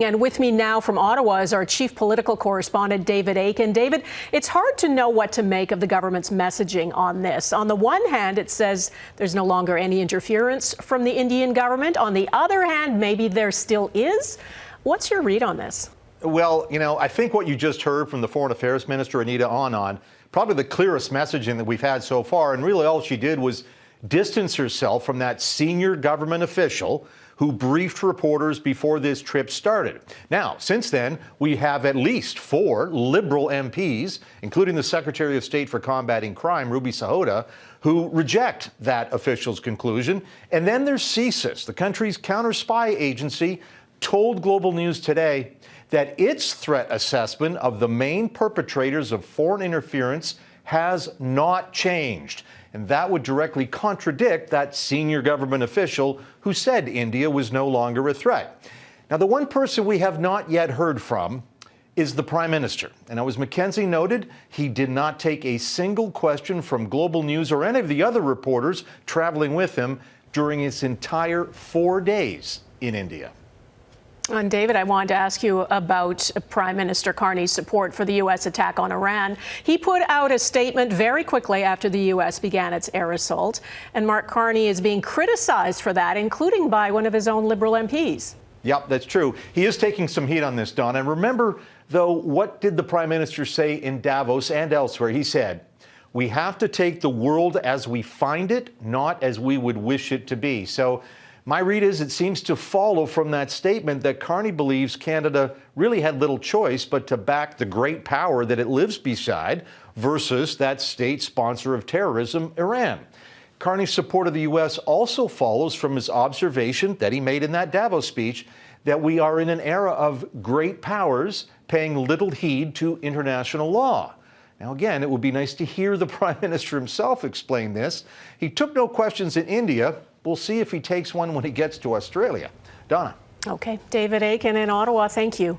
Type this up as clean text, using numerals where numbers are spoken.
And with me now from Ottawa is our chief political correspondent, David Akin. David, it's hard to know what to make of the government's messaging on this. On the one hand, it says there's no longer any interference from the Indian government. On the other hand, maybe there still is. What's your read on this? Well, I think what you just heard from the Foreign Affairs Minister, Anita Anand, probably the clearest messaging that we've had so far. And really all she did was distance herself from that senior government official who briefed reporters before this trip started. Now, since then, we have at least 4 Liberal MPs, including the Secretary of State for Combating Crime, Ruby Sahota, who reject that official's conclusion. And then there's CSIS, the country's counter-spy agency, told Global News today that its threat assessment of the main perpetrators of foreign interference has not changed. And that would directly contradict that senior government official who said India was no longer a threat. Now, the one person we have not yet heard from is the Prime Minister. And as Mackenzie noted, he did not take a single question from Global News or any of the other reporters traveling with him during his entire 4 days in India. And David, I wanted to ask you about Prime Minister Carney's support for the U.S. attack on Iran. He put out a statement very quickly after the U.S. began its air assault. And Mark Carney is being criticized for that, including by one of his own Liberal MPs. Yep, that's true. He is taking some heat on this, Don. And remember, though, what did the Prime Minister say in Davos and elsewhere? He said, "We have to take the world as we find it, not as we would wish it to be." So my read is it seems to follow from that statement that Carney believes Canada really had little choice but to back the great power that it lives beside versus that state sponsor of terrorism, Iran. Carney's support of the U.S. also follows from his observation that he made in that Davos speech that we are in an era of great powers paying little heed to international law. Now, again, it would be nice to hear the Prime Minister himself explain this. He took no questions in India. We'll see if he takes one when he gets to Australia. Donna. Okay. David Akin in Ottawa, thank you.